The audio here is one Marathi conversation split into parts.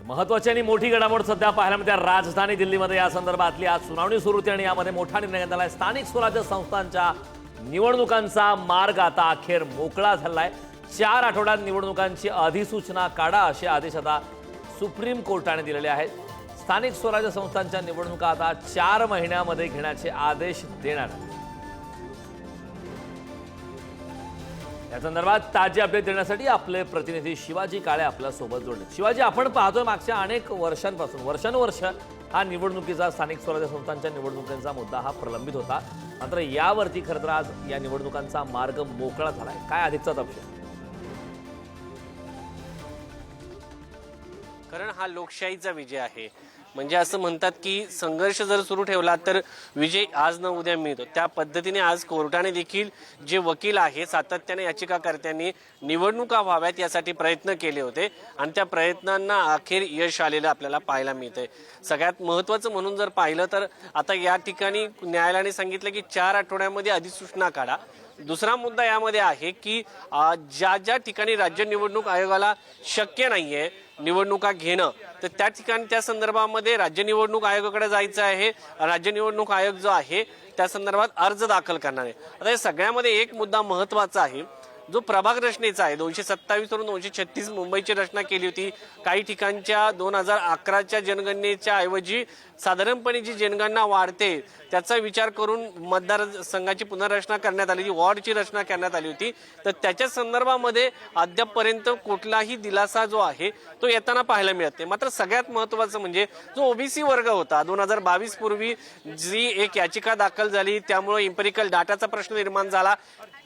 महत्त्वाची आणि मोठी घडामोड सध्या पाहायला मिळते राजधानी दिल्लीमध्ये। या संदर्भातली आज सुनावणी सुरू होती आणि यामध्ये मोठा निर्णय घेण्यात आलाय। स्थानिक स्वराज्य संस्थांच्या निवडणुकांचा मार्ग आता अखेर मोकळा झालाय। 4 आठवड्यात निवडणुकांची अधिसूचना काढा असे आदेश आता सुप्रीम कोर्टाने दिलेले आहेत। स्थानिक स्वराज्य संस्थांच्या निवडणुका आता 4 महिन्यामध्ये घेण्याचे आदेश देण्यात आले। या संदर्भात ताजी अपडेट देण्यासाठी आपले प्रतिनिधी शिवाजी काळे आपल्या सोबत जोडले। शिवाजी, आपण पाहतोय मागच्या अनेक वर्षांपासून वर्षानुवर्ष हा निवडणुकीचा स्थानिक स्वराज्य संस्थांच्या निवडणुकांचा मुद्दा हा प्रलंबित होता। मात्र यावरती खरं तर आज या निवडणुकांचा मार्ग मोकळा झालाय। काय अधिकचा तपशील? कारण हा लोकशाहीचा विजय आहे। म्हणजे असं म्हणतात की संघर्ष जर सुरू ठेवला तर विजय आज न उद्या मिळतो। त्या पद्धतीने आज कोर्टाने देखील जे वकील आहे सातत्याने याचिकाकर्त्यांनी निवडणुका व्हाव्यात यासाठी प्रयत्न केले होते आणि त्या प्रयत्नांना अखेर यश आलेलं आपल्याला पाहायला मिळतंय। सगळ्यात महत्त्वाचं म्हणून जर पाहिलं तर आता या ठिकाणी न्यायालयाने सांगितलं की 4 आठवड्यामध्ये अधिसूचना काढा। दुसरा मुद्दा यामध्ये आहे की ज्या ठिकाणी राज्य निवडणूक आयोगाला शक्य नाहीये निवडणुका घेणं तर त्या ठिकाणी त्या संदर्भामध्ये राज्य निवडणूक आयोगाकडे जायचं आहे। राज्य निवडणूक आयोग जो आहे त्या संदर्भात अर्ज दाखल करणार आहे। आता या सगळ्यामध्ये एक मुद्दा महत्त्वाचा आहे जो प्रभाग रचनेचा आहे। 227 वरून 236 मुंबईची रचना केली होती। काही ठिकाणच्या 2011च्या जनगणनेच्या ऐवजी साधारणपणे जी जनगणना वाढते त्याचा विचार करून मतदारसंघाची पुनर्रचना करण्यात आली, वॉर्डची रचना करण्यात आली होती। तर त्याच्या संदर्भामध्ये अद्यापपर्यंत कुठलाही दिलासा जो आहे तो येताना पाहायला मिळत नाही। मात्र सगळ्यात महत्त्वाचं म्हणजे जो ओबीसी वर्ग होता 2022 पूर्वी जी एक याचिका दाखल झाली त्यामुळे इम्पेरिकल डाटाचा प्रश्न निर्माण झाला।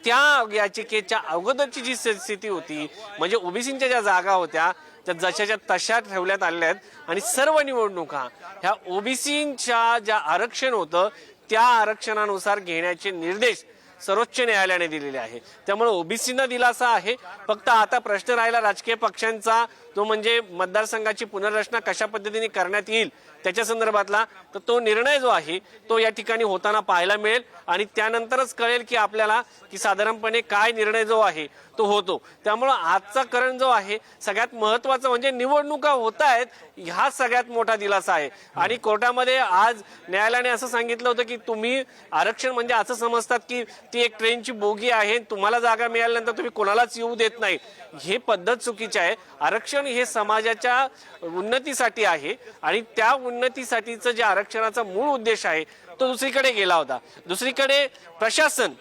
त्या याचिकेच्या अगोदरची जी स्थिती होती म्हणजे ओबीसींच्या ज्या जागा होत्या त्या जशाच्या तशा ठेवण्यात आलेल्या आहेत आणि सर्व निवडणुका ह्या ओबीसींच्या ज्या आरक्षण होतं त्या आरक्षणानुसार घेण्याचे निर्देश सर्वोच्च न्यायालयाने दिलेले आहे। त्यामुळे ओबीसींना दिलासा आहे। फक्त आता प्रश्न राहिला राजकीय पक्षांचा तो म्हणजे मतदारसंघाची पुनर्रचना कशा पद्धतीने करण्यात येईल त्याच्या संदर्भातला तर तो निर्णय जो आहे तो या ठिकाणी होताना पाहायला मिळेल आणि त्यानंतरच कळेल की आपल्याला की साधारणपणे काय निर्णय जो आहे तो होतो। त्यामुळे आजचा करण जो आहे सगळ्यात महत्त्वाचं म्हणजे निवडणुका होत आहेत हा सगळ्यात मोठा दिलासा आहे। आणि कोर्टामध्ये आज न्यायालयाने असं सांगितलं होतं की तुम्ही आरक्षण म्हणजे असं समजतात की ती एक ट्रेनची बोगी आहे, तुम्हाला जागा मिळाल्यानंतर तुम्ही कोणालाच येऊ देत नाही, हे पद्धत चुकीची आहे। आरक्षण हे समाजाच्या उन्नतीसाठी आहे आणि त्या उन्नतीसाठीचं जे आरक्षणाचा मूळ उद्देश आहे तो दुसरीकडे गेला होता। दुसरीकडे प्रशासन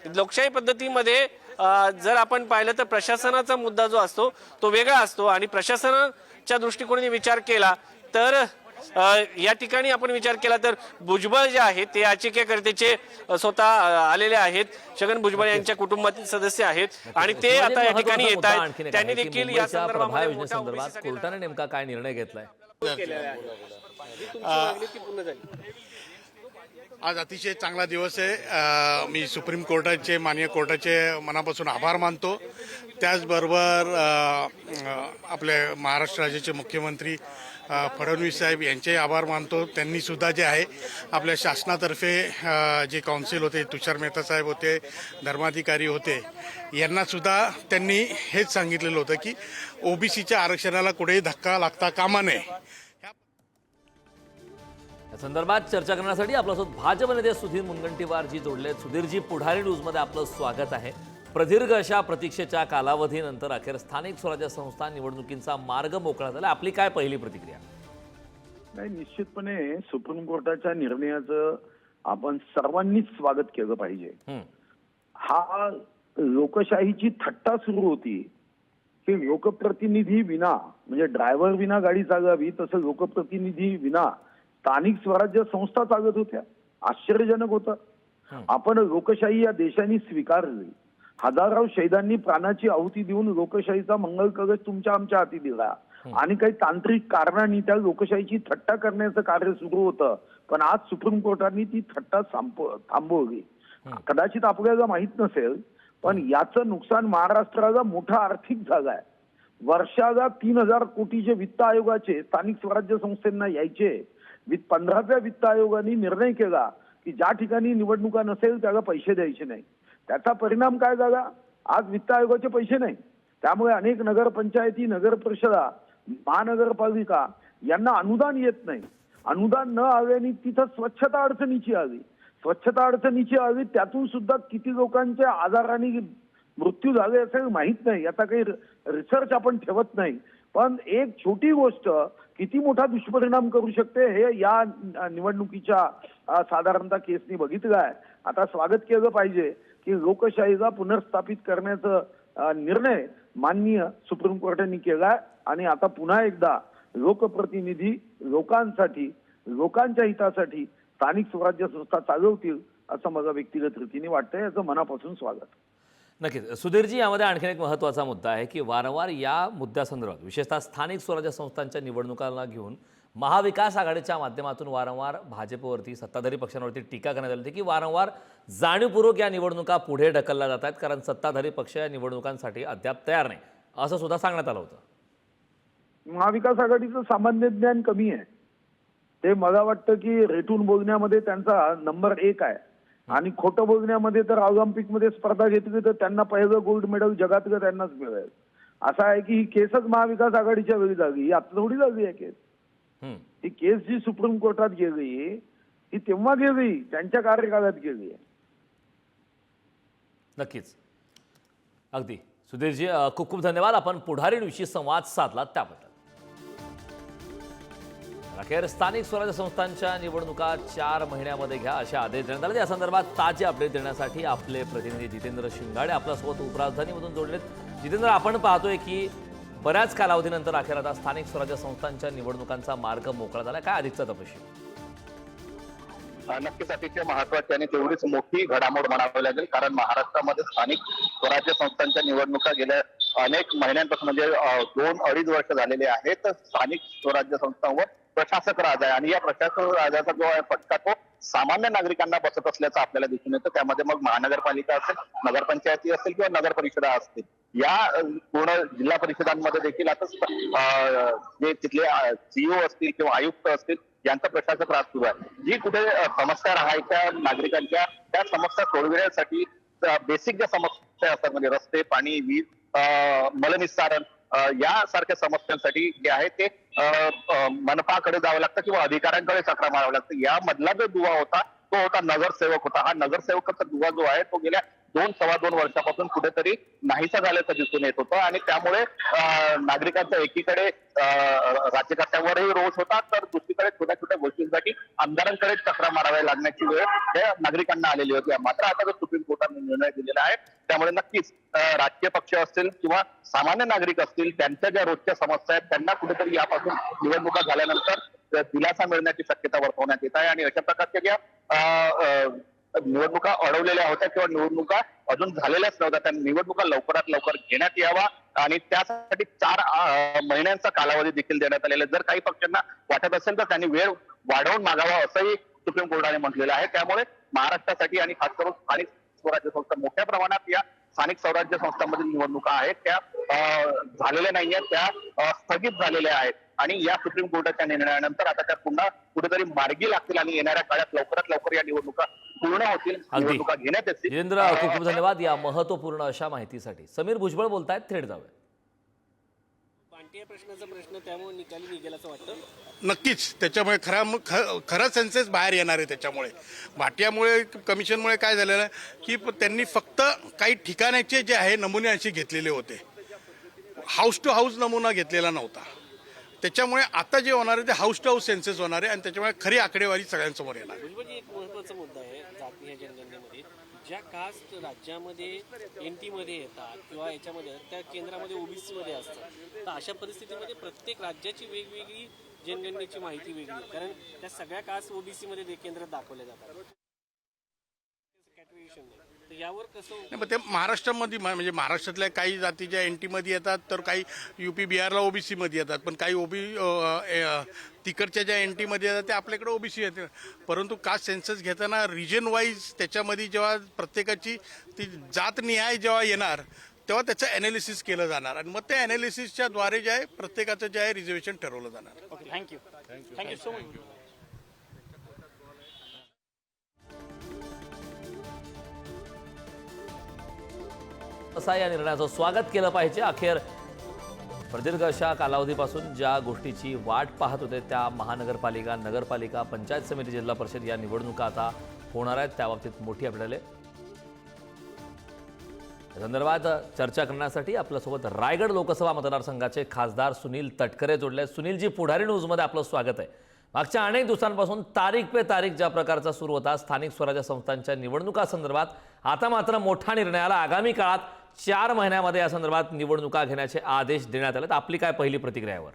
लोकशाही पद्धतीमध्ये जर आपण पाहिलं तर प्रशासनाचा मुद्दा जो असतो तो वेगळा असतो आणि प्रशासनाच्या दृष्टिकोनाने विचार केला तर या ठिकाणी आपण विचार केला तर भुजबळ जे आहे ते याचिकेकर्त्याचे स्वतः आलेले आहेत। छगन भुजबळ यांच्या कुटुंबातील सदस्य आहेत आणि ते आता या ठिकाणी येत आहेत। त्यांनी देखील या संदर्भात कोर्टाने नेमका काय निर्णय घेतलाय? आज अतिशय चांगला दिवस आहे। मी सुप्रीम कोर्टाचे माननीय कोर्टाचे मनापासून आभार मानतो। त्याचबरोबर आपले महाराष्ट्र राज्याचे मुख्यमंत्री फडणवीस साहेब यांचे आभार मानतो। त्यांनी सुद्धा जे आहे आपल्या शासनातर्फे जे काउन्सिल होते तुषार मेहता साहेब होते, धर्माधिकारी होते, यांना सुद्धा त्यांनी हेच सांगितलेलं होतं की ओबीसीच्या आरक्षणाला कुठेही धक्का लागता कामा नये। या संदर्भात चर्चा करण्यासाठी आपल्यासोबत भाजप नेते सुधीर मुनगंटीवार जी जोडले। सुधीरजी, पुढारी न्यूजमध्ये आपलं स्वागत आहे। प्रदीर्घ अशा प्रतीक्षेच्या कालावधीनंतर अखेर स्थानिक स्वराज्य संस्था निवडणुकींचा मार्ग मोकळा झाला। आपली काय पहिली प्रतिक्रिया? नाही, निश्चितपणे सुप्रीम कोर्टाच्या निर्णयाचं आपण सर्वांनीच स्वागत केलं पाहिजे। हा लोकशाहीची थट्टा सुरू होती की लोकप्रतिनिधी विना म्हणजे ड्रायव्हर विना गाडी चालवावी तसं लोकप्रतिनिधी विना स्थानिक स्वराज्य संस्था चालत होत्या। आश्चर्यजनक होतं। आपण लोकशाही या देशाने स्वीकारली। हजारो शहीदांनी प्राणाची आहुती देऊन लोकशाहीचा मंगल कवच तुमच्या आमच्या हाती दिला आणि काही तांत्रिक कारणांनी त्या लोकशाहीची थट्टा करण्याचं कार्य सुरू होतं। पण आज सुप्रीम कोर्टाने ती थट्टा थांबवली। कदाचित आपल्याला माहित नसेल पण याचं नुकसान महाराष्ट्राला मोठा आर्थिक झालाय। वर्षाला 3000 कोटीचे वित्त आयोगाचे स्थानिक स्वराज्य संस्थांना यायचे। 15व्या वित्त आयोगाने निर्णय केला की ज्या ठिकाणी निवडणुका नसेल त्याला पैसे द्यायचे नाही। त्याचा परिणाम काय झाला? आज वित्त आयोगाचे पैसे नाही। त्यामुळे अनेक नगरपंचायती नगर परिषदा महानगरपालिका यांना अनुदान येत नाही. अनुदान न आल्याने तिथं स्वच्छता अडचणीची आली. स्वच्छता अडचणीची आली त्यातून सुद्धा किती लोकांच्या आजाराने मृत्यू झाले असं माहित नाही. आता काही रिसर्च आपण ठेवत नाही, पण एक छोटी गोष्ट किती मोठा दुष्परिणाम करू शकते हे या निवडणुकीच्या साधारणतः केसनी बघितलं आहे. आता स्वागत केलं पाहिजे की लोकशाहीला पुनर्स्थापित करण्याचा निर्णय माननीय सुप्रीम कोर्टाने केलाय आणि आता पुन्हा एकदा लोकप्रतिनिधी लोकांसाठी, लोकांच्या हितासाठी स्थानिक स्वराज्य संस्था चालवतील असं मला व्यक्तिगत रीतीने वाटतंय. याचं मनापासून स्वागत. नक्कीच. सुधीरजी, यामध्ये आणखीन एक महत्त्वाचा मुद्दा आहे की वारंवार या मुद्द्यासंदर्भात विशेषतः स्थानिक स्वराज्य संस्थांच्या निवडणुकांना घेऊन महाविकास आघाडीच्या माध्यमातून वारंवार भाजपवरती, सत्ताधारी पक्षांवरती टीका करण्यात आली होती की वारंवार जाणीवपूर्वक या निवडणुका पुढे ढकलल्या जात आहेत कारण सत्ताधारी पक्ष या निवडणुकांसाठी अद्याप तयार नाही, असं सुद्धा सांगण्यात आलं होतं. महाविकास आघाडीचं सामान्य ज्ञान कमी आहे. ते मला वाटतं की रेटून बोलण्यामध्ये त्यांचा नंबर 1 आहे आणि खोटं बोलण्यामध्ये तर ऑलिम्पिक मध्ये स्पर्धा घेतली तर त्यांना पहिलं गोल्ड मेडल जगातलं त्यांनाच मिळेल. असं आहे की ही केसच महाविकास आघाडीच्या वेळी झाली, ही आता थोडी झाली आहे केस. ही केस जी सुप्रीम कोर्टात गेली ही तेव्हा गेली, त्यांच्या कार्यकाळात गेली आहे. नक्कीच. अगदी सुधीरजी, खूप खूप धन्यवाद. आपण पुढारींविषयी संवाद साधला त्याबद्दल. अखेर स्थानिक स्वराज्य संस्थांच्या निवडणुका 4 महिन्यामध्ये घ्या असे आदेश देण्यात आले. या संदर्भात ताजे अपडेट देण्यासाठी आपले प्रतिनिधी जितेंद्र शिंगाडे आपल्यासोबत उपराजधानीमधून जोडलेत. जितेंद्र, आपण पाहतोय की बऱ्याच कालावधीनंतर अखेर आता स्थानिक स्वराज्य संस्थांच्या निवडणुकांचा मार्ग मोकळा झाला. काय अधिकचा तपशील? नक्कीच अतिशय महत्वाची आणि तेवढीच मोठी घडामोड म्हणावी लागेल, कारण महाराष्ट्रामध्ये स्थानिक स्वराज्य संस्थांच्या निवडणुका गेल्या अनेक महिन्यांपासून म्हणजे 2-2.5 वर्ष झालेले आहेत. स्थानिक स्वराज्य संस्थांवर प्रशासक राज आहे आणि या प्रशासक राजाचा जो आहे फटका तो सामान्य नागरिकांना बसत असल्याचं आपल्याला दिसून येतं. त्यामध्ये मग महानगरपालिका असेल, नगरपंचायती असेल किंवा नगर परिषदा असतील, या पूर्ण जिल्हा परिषदांमध्ये देखील आता जे तिथले सीईओ असतील किंवा आयुक्त असतील यांचा प्रशासक राज सुरू आहे. जी कुठे समस्या राहायच्या नागरिकांच्या त्या समस्या सोडविण्यासाठी बेसिक ज्या समस्या असतात म्हणजे रस्ते, पाणी, वीज, मलनिस्सारण यासारख्या समस्यांसाठी जे आहे ते मनपाकडे जावं लागतं किंवा अधिकाऱ्यांकडे चक्रा मारावं लागतं. यामधला जो दुवा होता तो होता नगरसेवक होता. हा नगरसेवकाचा दुवा जो आहे तो गेल्या 2-2.25 वर्षापासून कुठेतरी नाहीसा झाल्याचं दिसून येत होतं आणि त्यामुळे नागरिकांचा एकीकडे राज्यकर्त्यांवरही रोष होता तर दुसरीकडे छोट्या छोट्या गोष्टींसाठी आमदारांकडे चक्रा माराव्या लागण्याची वेळ त्या नागरिकांना आलेली होती. मात्र आता जो सुप्रीम कोर्टाने निर्णय दिलेला आहे त्यामुळे नक्कीच राजकीय पक्ष असतील किंवा सामान्य नागरिक असतील त्यांच्या ज्या रोजच्या समस्या आहेत त्यांना कुठेतरी यापासून निवडणुका झाल्यानंतर दिलासा मिळण्याची शक्यता वर्तवण्यात येत आहे आणि अशा प्रकारच्या ज्या निवडणुका अडवलेल्या होत्या किंवा निवडणुका अजून झालेल्याच नव्हत्या त्या निवडणुका लवकरात लवकर घेण्यात यावा आणि त्यासाठी 4 महिन्यांचा कालावधी देखील देण्यात आलेला. जर काही पक्षांना वाटत असेल तर त्यांनी वेळ वाढवून मागावा असंही सुप्रीम कोर्टाने म्हटलेलं आहे. त्यामुळे महाराष्ट्रासाठी आणि खास करून स्थानिक स्वराज्य संस्था मोठ्या प्रमाणात या स्थानिक स्वराज्य संस्थांमधील निवडणुका आहेत त्या झालेल्या नाहीयेत, त्या स्थगित झालेल्या आहेत आणि या सुप्रीम कोर्टाच्या निर्णयानंतर आता त्या पुन्हा कुठेतरी मार्गी लागतील आणि येणाऱ्या काळात लवकरात लवकर या निवडणुका पूर्ण होतील, निवडणुका घेण्यात येतील. जितेंद्र, खूप खूप धन्यवाद या महत्वपूर्ण अशा माहितीसाठी. समीर भुजबळ बोलतायत, थेट जाऊया. पांटिया प्रश्नाचा प्रश्न त्यामुळे निकाली निघेल असं वाटतं. नक्कीच त्याच्यामुळे खरं सेन्सेस बाहेर येणार आहे. त्याच्यामुळे भाटियामुळे कमिशनमुळे काय झालेलं आहे की त्यांनी फक्त काही ठिकाणाचे जे आहे नमुने असे घेतलेले होते, हाऊस टू हाऊस नमुना घेतलेला नव्हता. त्याच्यामुळे आता जे होणार आहे ते हाऊस टू हाऊस सेन्सेस होणार आहे आणि त्याच्यामुळे खरी आकडेवारी सगळ्यांसमोर येणार आहे. म्हणजे एक महत्वाचा मुद्दा आहे जातीय जनगणनेमध्ये ज्या कास्ट राज्यामध्ये NT मध्ये येतात किंवा याच्यामध्ये त्या केंद्रामध्ये ओबीसी मध्ये असतात, तर अशा परिस्थितीमध्ये प्रत्येक राज्याची वेगवेगळी जनगणनेची माहिती वेगळी आहे कारण त्या सगळ्या कास्ट ओबीसी मध्ये केंद्रात दाखवल्या जातात. तर यावर कसं नाही पण ते महाराष्ट्रामध्ये म्हणजे महाराष्ट्रातल्या काही जातीच्या NT मध्ये येतात तर काही UP बिहारला ओबीसी मध्ये येतात, पण काही तिकडच्या ज्या NT मध्ये येतात ते आपल्याकडे ओबीसी येते. परंतु कास्ट सेन्सस घेताना रिजन वाईज त्याच्यामध्ये जेव्हा प्रत्येकाची ती जातनिहाय जेव्हा येणार तेव्हा त्याचं ॲनालिसिस केलं जाणार आणि मग त्या ॲनालिसिसच्या द्वारे जे आहे प्रत्येकाचं जे आहे रिझर्वेशन ठरवलं जाणार. Okay, thank you so much. असा या निर्णयाचं स्वागत केलं पाहिजे. अखेर प्रदीर्घ अशा कालावधीपासून ज्या गोष्टीची वाट पाहत होते त्या महानगरपालिका, नगरपालिका, पंचायत समिती, जिल्हा परिषद या निवडणुका आता होणार आहेत. त्याबाबतीत मोठी अपडेट या संदर्भात चर्चा करण्यासाठी आपल्यासोबत रायगड लोकसभा मतदारसंघाचे खासदार सुनील तटकरे जोडले. सुनीलजी, पुढारी न्यूजमध्ये आपलं स्वागत आहे. मागच्या अनेक दिवसांपासून तारीख पे तारीख ज्या प्रकारचा सुरू होता स्थानिक स्वराज्य संस्थांच्या निवडणुकांसंदर्भात, आता मात्र मोठा निर्णय आला. आगामी काळात 4 महिन्यामध्ये या संदर्भात निवडणुका घेण्याचे आदेश देण्यात आले. आपली काय पहिली प्रतिक्रिया यावर?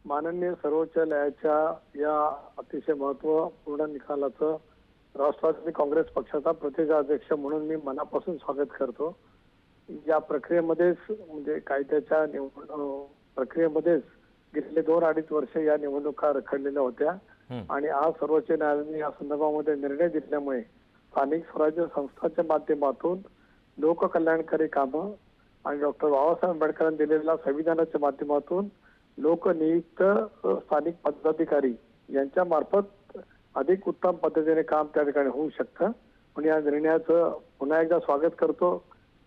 माननीय सर्वोच्च न्यायालयाच्या या अतिशय महत्त्वपूर्ण निकालाचं राष्ट्रवादी काँग्रेस पक्षाचा प्रदेशाध्यक्ष म्हणून मी मनापासून स्वागत करतो. या प्रक्रियेमध्येच म्हणजे कायद्याच्या प्रक्रियेमध्येच गेले 2-2.5 वर्ष या निवडणुका रखडलेल्या होत्या आणि आज सर्वोच्च न्यायालयाने या संदर्भामध्ये निर्णय दिल्यामुळे स्थानिक स्वराज्य संस्थांच्या माध्यमातून लोककल्याणकारी कामं आणि डॉक्टर बाबासाहेब आंबेडकरांनी दिलेल्या संविधानाच्या माध्यमातून लोकनियुक्त स्थानिक पदाधिकारी यांच्या मार्फत अधिक उत्तम पद्धतीने काम त्या ठिकाणी होऊ शकतं. म्हणून या निर्णयाचं पुन्हा एकदा स्वागत करतो.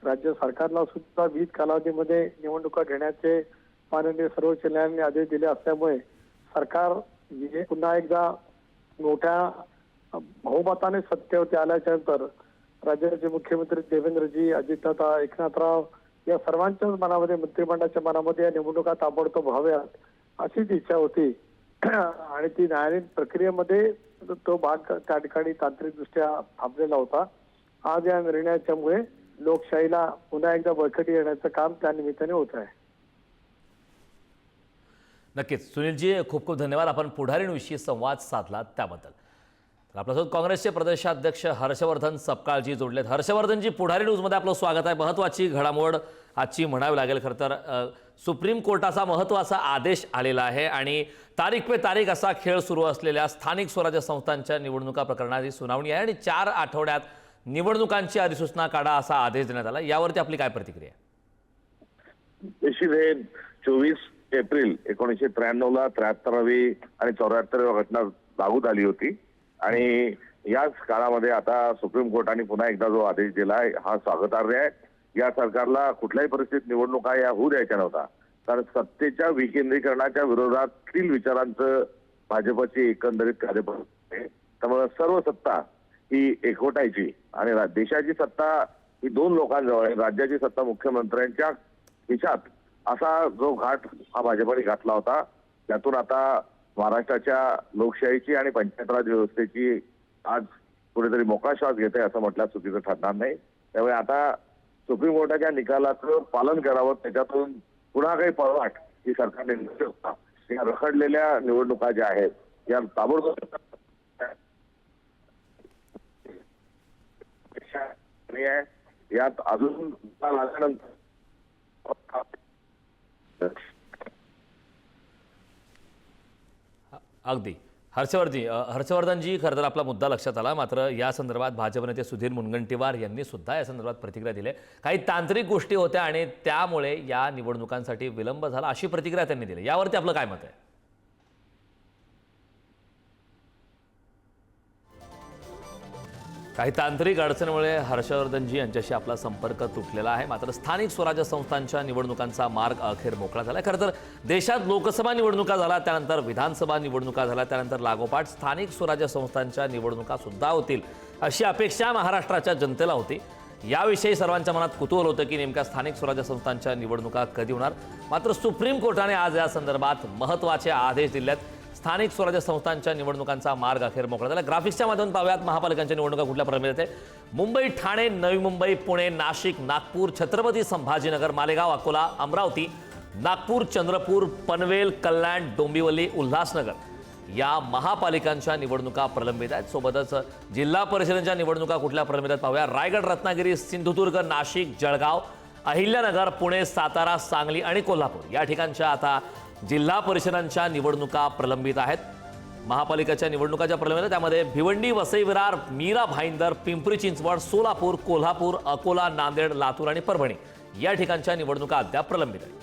राज्य सरकारला सुद्धा विविध कालावधीमध्ये निवडणुका घेण्याचे माननीय सर्वोच्च न्यायालयाने आदेश दिले असल्यामुळे सरकार पुन्हा एकदा मोठ्या बहुमताने सत्तेवरती आल्याच्या नंतर राज्याचे मुख्यमंत्री देवेंद्रजी, अजितदादा, एकनाथराव या सर्वांच्याच मनामध्ये, मंत्रिमंडळाच्या मनामध्ये या निवडणुका ताबडतोब व्हाव्यात अशीच इच्छा होती आणि ती न्यायालयीन प्रक्रियेमध्ये तो भाग त्या ठिकाणी तांत्रिकदृष्ट्या थांबलेला होता. आज या निर्णयाच्यामुळे लोकशाहीला पुन्हा एकदा बळकटी येण्याचं काम त्या निमित्ताने होत आहे. नक्कीच सुनीलजी, खूप खूप धन्यवाद. आपण पुढारी न्यूजशी संवाद साधला त्याबद्दल. आपल्यासोबत काँग्रेसचे प्रदेशाध्यक्ष हर्षवर्धन सपकाळजी जोडलेत. हर्षवर्धनजी, पुढारी न्यूजमध्ये आपलं स्वागत आहे. महत्त्वाची घडामोड आजची म्हणावी लागेल. खरं तर सुप्रीम कोर्टाचा महत्त्वाचा आदेश आलेला आहे आणि तारीख पे तारीख असा खेळ सुरू असलेल्या स्थानिक स्वराज्य संस्थांच्या निवडणुका प्रकरणाची सुनावणी आहे आणि 4 आठवड्यात निवडणुकांची अधिसूचना काढा असा आदेश देण्यात आला. यावरती आपली काय प्रतिक्रिया? निश्चित हे 24 एप्रिल 1993 ला 73वी आणि 74वी घटना लागू झाली होती आणि याच काळामध्ये आता सुप्रीम कोर्टाने पुन्हा एकदा जो आदेश दिलाय हा स्वागतार्ह आहे. या सरकारला कुठल्याही परिस्थितीत निवडणुका या होऊ द्यायच्या नव्हता, कारण सत्तेच्या विकेंद्रीकरणाच्या विरोधातील विचारांचं भाजपची एकंदरीत कार्यपद्धती आहे. त्यामुळे सर्व सत्ता ही एकवटायची आणि देशाची सत्ता ही 2 लोकांजवळ आहे. राज्याची सत्ता मुख्यमंत्र्यांच्या खिशात असा जो घाट हा भाजपने घातला होता, त्यातून आता महाराष्ट्राच्या लोकशाहीची आणि पंचायत राज व्यवस्थेची आज कुठेतरी मोकळा श्वास घेत आहे असं म्हटलं चुकीचं ठरणार नाही. त्यामुळे आता सुप्रीम कोर्टाच्या निकालाचं पालन करावं, त्याच्यातून पुन्हा काही पळवाट ही सरकारने या रखडलेल्या निवडणुका ज्या आहेत या ताबडतोब यात अजून आल्यानंतर अगदी हर्षवर्धनजी, खरं तर आपला मुद्दा लक्षात आला. मात्र या संदर्भात भाजप नेते सुधीर मुनगंटीवार यांनी सुद्धा या संदर्भात प्रतिक्रिया दिली. काही तांत्रिक गोष्टी होत्या आणि त्यामुळे या निवडणुकांसाठी विलंब झाला अशी प्रतिक्रिया त्यांनी दिली. यावरती आपलं काय मत आहे? काही तांत्रिक अडचणीमुळे हर्षवर्धनजी यांच्याशी आपला संपर्क तुटलेला आहे. मात्र स्थानिक स्वराज्य संस्थांच्या निवडणुकांचा मार्ग अखेर मोकळा झाला. खरं तर देशात लोकसभा निवडणुका झाल्या, त्यानंतर विधानसभा निवडणुका झाल्या, त्यानंतर लागोपाठ स्थानिक स्वराज्य संस्थांच्या निवडणुका सुद्धा होतील अशी अपेक्षा महाराष्ट्राच्या जनतेला होती. याविषयी सर्वांच्या मनात कुतूहल होतं की नेमक्या स्थानिक स्वराज्य संस्थांच्या निवडणुका कधी होणार. मात्र सुप्रीम कोर्टाने आज या संदर्भात महत्त्वाचे आदेश दिलेत. स्थानिक स्वराज्य संस्थांच्या निवडणुकांचा मार्ग अखेर मोकळा झाला. ग्राफिक्सच्या माध्यमातून पाहूयात महापालिकांच्या निवडणुका कुठल्या प्रमाणात आहेत. मुंबई, ठाणे, नवी मुंबई, पुणे, नाशिक, नागपूर, छत्रपती संभाजीनगर, मालेगाव, अकोला, अमरावती, नागपूर, चंद्रपूर, पनवेल, कल्याण, डोंबिवली, उल्हासनगर या महापालिकांच्या निवडणुका प्रलंबित आहेत. सोबतच जिल्हा परिषदेच्या निवडणुका कुठल्या प्रलंबित आहेत पाहूया. रायगड, रत्नागिरी, सिंधुदुर्ग, नाशिक, जळगाव, अहिल्यानगर, पुणे, सातारा, सांगली आणि कोल्हापूर या ठिकाणच्या आता जिल्हा परिषदांच्या निवडणुका प्रलंबित आहेत. महापालिकेच्या निवडणुका ज्या प्रलंबित आहेत त्यामध्ये भिवंडी, वसई विरार, मीरा भाईंदर, पिंपरी चिंचवड, सोलापूर, कोल्हापूर, अकोला, नांदेड, लातूर आणि परभणी या ठिकाणच्या निवडणुका अद्याप प्रलंबित आहेत.